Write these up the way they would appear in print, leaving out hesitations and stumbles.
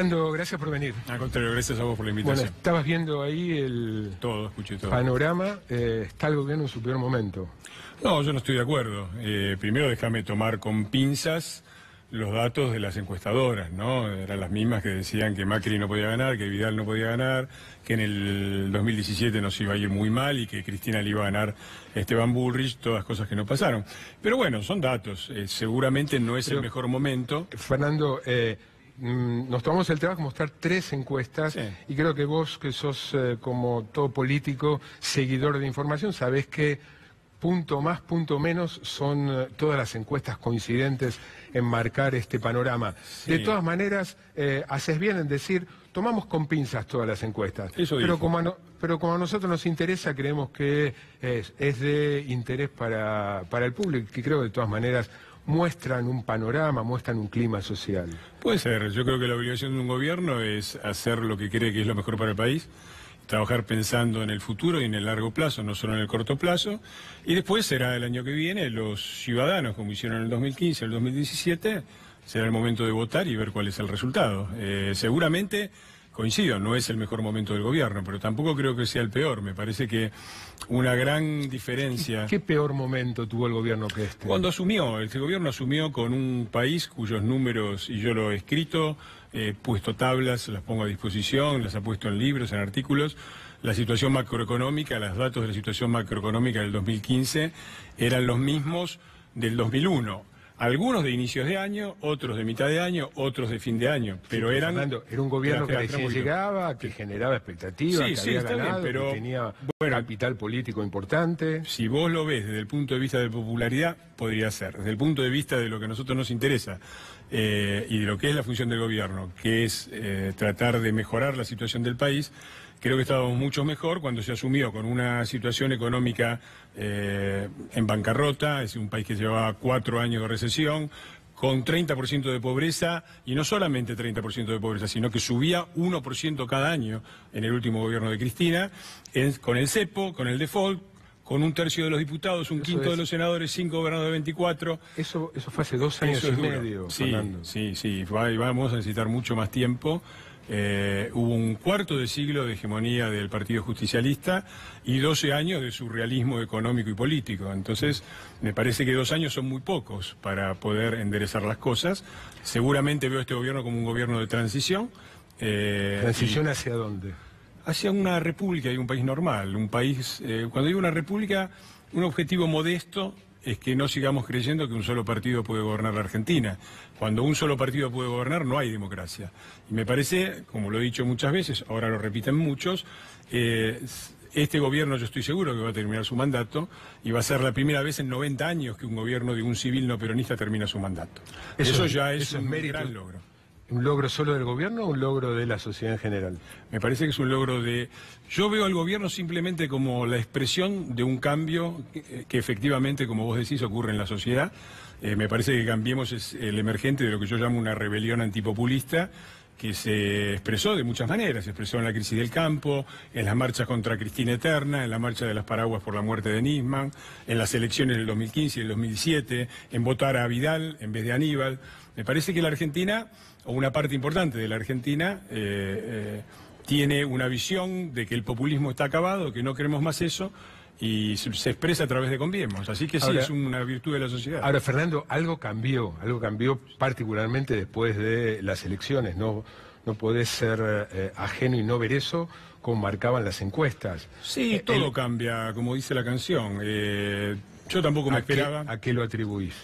Fernando, gracias por venir. Al contrario, gracias a vos por la invitación. Bueno, estabas viendo ahí el Escuché todo. panorama. Está el gobierno en su peor momento. No, yo no estoy de acuerdo. Primero déjame tomar con pinzas los datos de las encuestadoras, ¿no? Eran las mismas que decían que Macri no podía ganar, que Vidal no podía ganar, que en el 2017 nos iba a ir muy mal y que Cristina le iba a ganar Esteban Bullrich, todas cosas que no pasaron. Pero bueno, son datos. Seguramente no es el mejor momento. Fernando, nos tomamos el trabajo de mostrar 3 encuestas, sí. Y creo que vos, que sos como todo político, seguidor de información, sabés que punto más, punto menos, son todas las encuestas coincidentes en marcar este panorama. Sí. De todas maneras, haces bien en decir, tomamos con pinzas todas las encuestas. Eso pero como a nosotros nos interesa, creemos que es de interés para el público, que creo que de todas maneras muestran un panorama, muestran un clima social. Puede ser. Yo creo que la obligación de un gobierno es hacer lo que cree que es lo mejor para el país, trabajar pensando en el futuro y en el largo plazo, no solo en el corto plazo, y después será el año que viene, los ciudadanos, como hicieron en el 2015, el 2017, será el momento de votar y ver cuál es el resultado. Seguramente, coincido, no es el mejor momento del gobierno, pero tampoco creo que sea el peor. Me parece que una gran diferencia... ¿Qué peor momento tuvo el gobierno que este? Cuando asumió, este gobierno asumió con un país cuyos números, y yo lo he escrito, he puesto tablas, las pongo a disposición, las he puesto en libros, en artículos. La situación macroeconómica, los datos de la situación macroeconómica del 2015 eran los mismos del 2001. Algunos de inicios de año, otros de mitad de año, otros de fin de año, pero sí, eran... Fernando, era un gobierno que recién llegaba, que generaba expectativas, sí, que sí, había está ganado, bien, pero, que tenía capital político importante. Si vos lo ves desde el punto de vista de popularidad, podría ser. Desde el punto de vista de lo que a nosotros nos interesa y de lo que es la función del gobierno, que es tratar de mejorar la situación del país, creo que estábamos mucho mejor cuando se asumió con una situación económica en bancarrota, es decir, un país que llevaba 4 años de recesión, con 30% de pobreza, y no solamente 30% de pobreza, sino que subía 1% cada año en el último gobierno de Cristina, con el cepo, con el default, con 1/3 de los diputados, un quinto de los senadores, 5 gobernadores de 24. Eso fue hace 2 años y medio, sí, Fernando. Sí, vamos a necesitar mucho más tiempo. Hubo un cuarto de siglo de hegemonía del Partido Justicialista y 12 años de surrealismo económico y político. Entonces, me parece que 2 años son muy pocos para poder enderezar las cosas. Seguramente veo este gobierno como un gobierno de transición. ¿Transición hacia dónde? Hacia una república y un país normal. Un país, cuando digo una república, un objetivo modesto es que no sigamos creyendo que un solo partido puede gobernar la Argentina. Cuando un solo partido puede gobernar, no hay democracia. Y me parece, como lo he dicho muchas veces, ahora lo repiten muchos, este gobierno yo estoy seguro que va a terminar su mandato y va a ser la primera vez en 90 años que un gobierno de un civil no peronista termina su mandato. Eso ya es un gran logro. ¿Un logro solo del gobierno o un logro de la sociedad en general? Me parece que es un logro de... Yo veo al gobierno simplemente como la expresión de un cambio que efectivamente, como vos decís, ocurre en la sociedad. Me parece que Cambiemos es el emergente de lo que yo llamo una rebelión antipopulista, que se expresó de muchas maneras. Se expresó en la crisis del campo, en las marchas contra Cristina Eterna, en la marcha de las paraguas por la muerte de Nisman, en las elecciones del 2015 y del 2017, en votar a Vidal en vez de Aníbal. Me parece que la Argentina, o una parte importante de la Argentina, tiene una visión de que el populismo está acabado, que no queremos más eso, y se expresa a través de Cambiemos. Así que sí, ahora, es una virtud de la sociedad. Ahora, Fernando, algo cambió particularmente después de las elecciones. No podés ser ajeno y no ver eso como marcaban las encuestas. Sí, todo cambia, como dice la canción. Yo tampoco me esperaba. ¿A qué lo atribuís?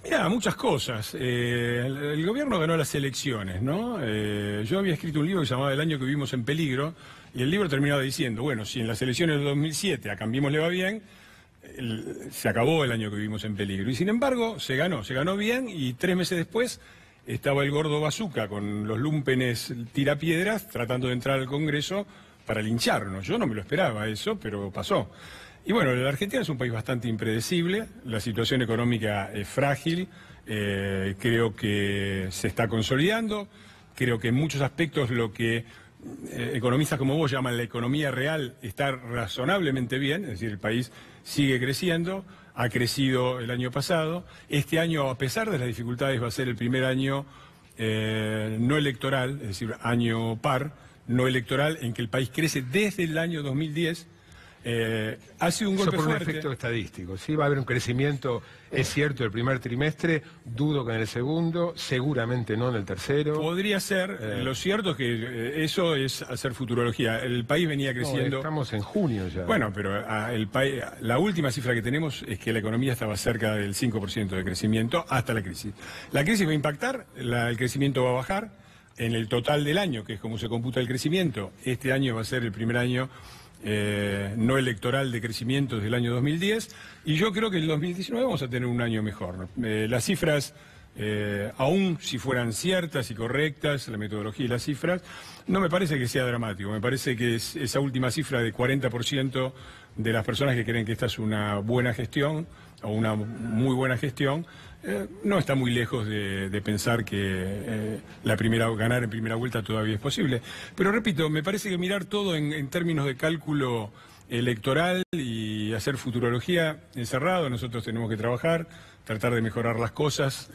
Mirá, muchas cosas. El gobierno ganó las elecciones, ¿no? Yo había escrito un libro que se llamaba El año que vivimos en peligro, y el libro terminaba diciendo, bueno, si en las elecciones del 2007 a Cambiemos le va bien, se acabó el año que vivimos en peligro. Y sin embargo, se ganó bien, y 3 meses después estaba el gordo Bazooka con los lúmpenes tirapiedras tratando de entrar al Congreso para lincharnos. Yo no me lo esperaba eso, pero pasó. Y bueno, la Argentina es un país bastante impredecible, la situación económica es frágil, creo que se está consolidando, creo que en muchos aspectos lo que economistas como vos llaman la economía real está razonablemente bien, es decir, el país sigue creciendo, ha crecido el año pasado, este año, a pesar de las dificultades, va a ser el primer año no electoral, es decir, año par, no electoral, en que el país crece desde el año 2010, ha sido un golpe por fuerte. un efecto estadístico. Sí, va a haber un crecimiento, es cierto, el primer trimestre, dudo que en el segundo, seguramente no en el tercero. Podría ser, lo cierto es que eso es hacer futurología. El país venía creciendo... No, estamos en junio ya. Bueno, pero la última cifra que tenemos es que la economía estaba cerca del 5% de crecimiento hasta la crisis. La crisis va a impactar, el crecimiento va a bajar en el total del año, que es como se computa el crecimiento. Este año va a ser el primer año no electoral de crecimiento desde el año 2010, y yo creo que en el 2019 vamos a tener un año mejor. Las cifras, aún si fueran ciertas y correctas, la metodología y las cifras, no me parece que sea dramático. Me parece que esa última cifra de 40% de las personas que creen que esta es una buena gestión o una muy buena gestión, no está muy lejos de pensar que ganar en primera vuelta todavía es posible. Pero repito, me parece que mirar todo en términos de cálculo electoral y hacer futurología encerrado, nosotros tenemos que trabajar, tratar de mejorar las cosas.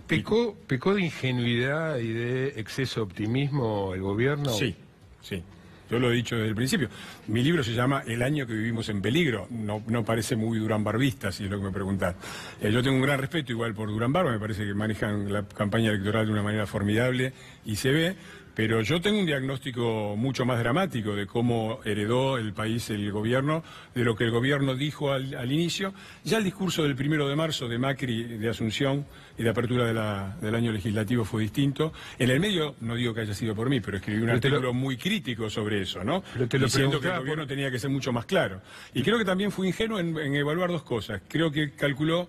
¿Pecó de ingenuidad y de exceso de optimismo el gobierno? Sí, sí. Yo lo he dicho desde el principio. Mi libro se llama El año que vivimos en peligro. No parece muy duranbarbista, si es lo que me preguntás. Yo tengo un gran respeto igual por Durán Barba, me parece que manejan la campaña electoral de una manera formidable y se ve. Pero yo tengo un diagnóstico mucho más dramático de cómo heredó el país el gobierno, de lo que el gobierno dijo al inicio. Ya el discurso del 1 de marzo de Macri de Asunción y de apertura del año legislativo fue distinto. En el medio, no digo que haya sido por mí, pero escribí un artículo muy crítico sobre eso, ¿no? Diciendo que el gobierno tenía que ser mucho más claro. Y creo que también fue ingenuo en evaluar dos cosas. Creo que calculó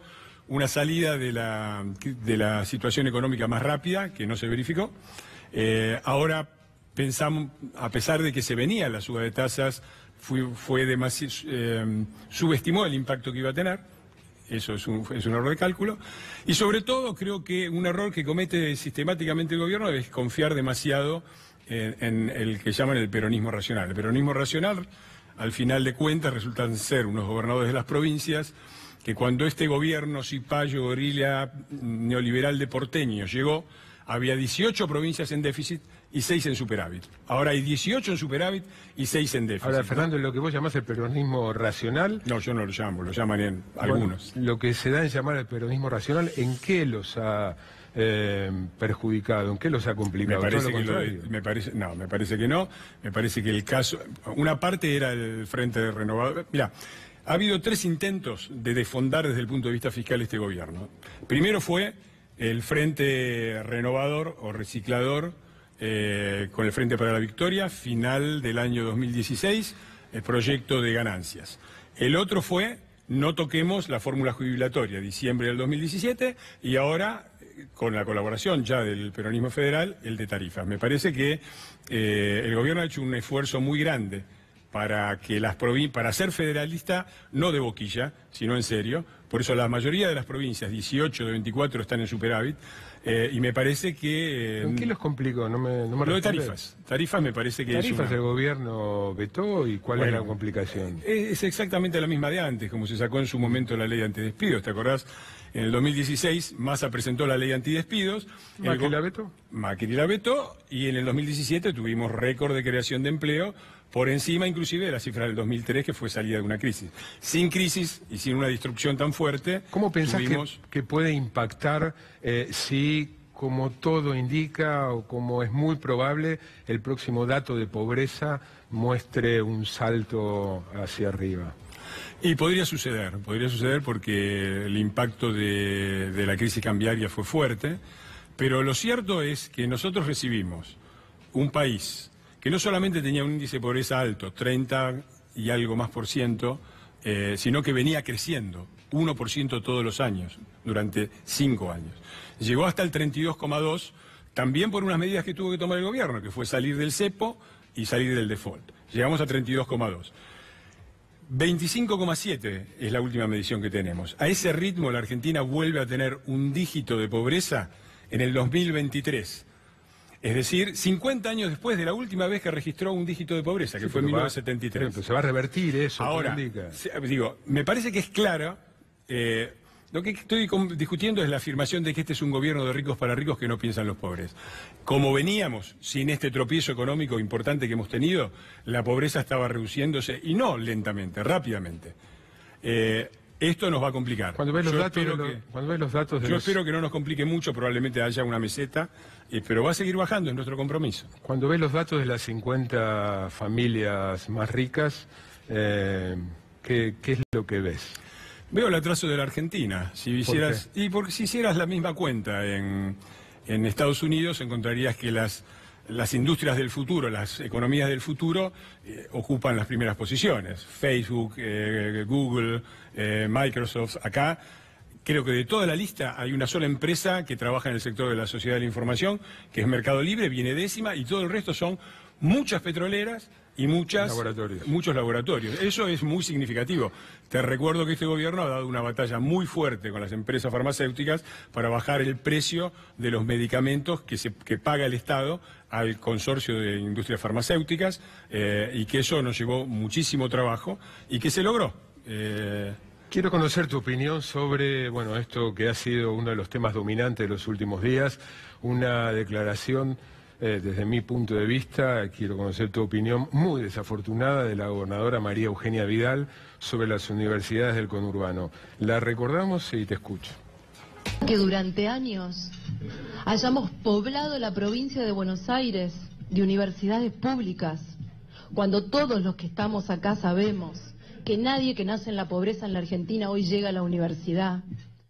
una salida de la situación económica más rápida, que no se verificó. Ahora pensamos, a pesar de que se venía la suba de tasas, subestimó el impacto que iba a tener. Eso es un error de cálculo. Y sobre todo creo que un error que comete sistemáticamente el gobierno es confiar demasiado en el que llaman el peronismo racional. El peronismo racional, al final de cuentas, resultan ser unos gobernadores de las provincias que cuando este gobierno cipayo, gorila, neoliberal de porteño llegó, había 18 provincias en déficit y 6 en superávit. Ahora hay 18 en superávit y 6 en déficit. Ahora, Fernando, lo que vos llamás el peronismo racional... No, yo no lo llamo, lo llaman algunos. Lo que se da en llamar el peronismo racional, ¿en qué los ha perjudicado? ¿En qué los ha complicado? Me parece que no. Me parece que el caso... Una parte era el Frente de Renovador. Mirá, ha habido 3 intentos de desfondar desde el punto de vista fiscal este gobierno. Primero fue el Frente Renovador o Reciclador con el Frente para la Victoria, final del año 2016, el proyecto de ganancias. El otro fue no toquemos la fórmula jubilatoria, diciembre del 2017, y ahora, con la colaboración ya del peronismo federal, el de tarifas. Me parece que el gobierno ha hecho un esfuerzo muy grande para ser federalista, no de boquilla, sino en serio. Por eso la mayoría de las provincias, 18 de 24, están en superávit, y me parece que... ¿En qué los complicó? No me lo de tarifas. Tarifas me parece que ¿Tarifas el gobierno vetó y cuál es la complicación? Es exactamente la misma de antes, como se sacó en su momento la ley antidespidos, ¿te acordás? En el 2016 Massa presentó la ley antidespidos. ¿Macri la vetó? Macri la vetó, y en el 2017 tuvimos récord de creación de empleo, por encima inclusive de la cifra del 2003, que fue salida de una crisis. Sin crisis y sin una destrucción tan fuerte... ¿Cómo pensás que puede impactar si, como todo indica, o como es muy probable, el próximo dato de pobreza muestre un salto hacia arriba? Y podría suceder porque el impacto de la crisis cambiaria fue fuerte, pero lo cierto es que nosotros recibimos un país que no solamente tenía un índice de pobreza alto, 30 y algo más por ciento, sino que venía creciendo, 1% todos los años, durante 5 años. Llegó hasta el 32,2%, también por unas medidas que tuvo que tomar el gobierno, que fue salir del cepo y salir del default. Llegamos a 32,2%. 25,7 es la última medición que tenemos. A ese ritmo la Argentina vuelve a tener un dígito de pobreza en el 2023. Es decir, 50 años después de la última vez que registró un dígito de pobreza, que fue en 1973. Se va a revertir eso. Ahora, me parece que es claro, Lo que estoy discutiendo es la afirmación de que este es un gobierno de ricos para ricos que no piensan los pobres. Como veníamos sin este tropiezo económico importante que hemos tenido, la pobreza estaba reduciéndose, y no lentamente, rápidamente. Esto nos va a complicar. Cuando ves los datos yo espero que no nos complique mucho, probablemente haya una meseta, pero va a seguir bajando, es nuestro compromiso. Cuando ves los datos de las 50 familias más ricas, ¿qué es lo que ves? Veo el atraso de la Argentina. Porque si hicieras la misma cuenta en Estados Unidos, encontrarías que las industrias del futuro, las economías del futuro, ocupan las primeras posiciones. Facebook, Google, Microsoft. Acá, creo que de toda la lista hay una sola empresa que trabaja en el sector de la sociedad de la información, que es Mercado Libre, viene décima, y todo el resto son muchas petroleras y muchos laboratorios. Eso es muy significativo. Te recuerdo que este gobierno ha dado una batalla muy fuerte con las empresas farmacéuticas para bajar el precio de los medicamentos que paga el Estado al consorcio de industrias farmacéuticas, y que eso nos llevó muchísimo trabajo y que se logró. Quiero conocer tu opinión sobre, esto que ha sido uno de los temas dominantes de los últimos días, una declaración, desde mi punto de vista, quiero conocer tu opinión muy desafortunada de la gobernadora María Eugenia Vidal sobre las universidades del conurbano. La recordamos y te escucho. Que durante años hayamos poblado la provincia de Buenos Aires de universidades públicas, cuando todos los que estamos acá sabemos que nadie que nace en la pobreza en la Argentina hoy llega a la universidad.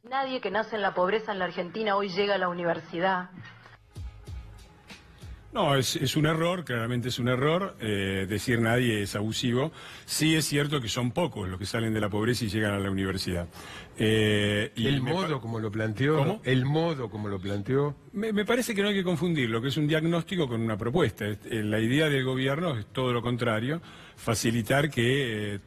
Nadie que nace en la pobreza en la Argentina hoy llega a la universidad. No, es un error, claramente es un error. Decir nadie es abusivo. Sí es cierto que son pocos los que salen de la pobreza y llegan a la universidad. El modo como lo planteó. ¿Cómo? El modo como lo planteó. Me parece que no hay que confundir lo que es un diagnóstico con una propuesta. La idea del gobierno es todo lo contrario, facilitar que...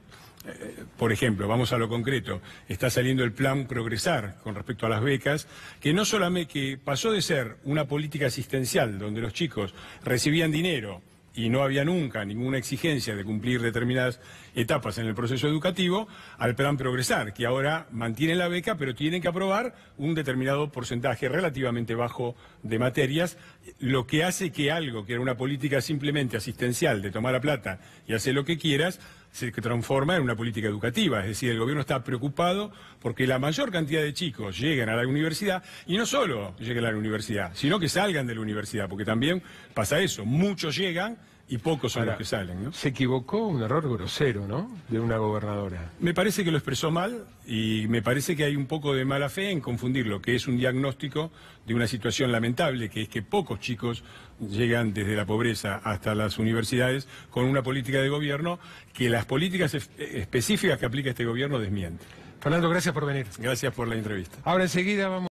por ejemplo, vamos a lo concreto, está saliendo el plan Progresar con respecto a las becas, que no solamente que pasó de ser una política asistencial donde los chicos recibían dinero y no había nunca ninguna exigencia de cumplir determinadas etapas en el proceso educativo, al plan Progresar, que ahora mantiene la beca, pero tienen que aprobar un determinado porcentaje relativamente bajo de materias, lo que hace que algo que era una política simplemente asistencial de tomar la plata y hacer lo que quieras, se transforma en una política educativa. Es decir, el gobierno está preocupado porque la mayor cantidad de chicos lleguen a la universidad, y no solo lleguen a la universidad, sino que salgan de la universidad, porque también pasa eso, muchos llegan y pocos son los que salen, ¿no? Se equivocó, un error grosero, ¿no?, de una gobernadora. Me parece que lo expresó mal, y me parece que hay un poco de mala fe en confundir lo que es un diagnóstico de una situación lamentable, que es que pocos chicos llegan desde la pobreza hasta las universidades, con una política de gobierno que las políticas específicas que aplica este gobierno desmienten. Fernando, gracias por venir. Gracias por la entrevista. Ahora enseguida vamos...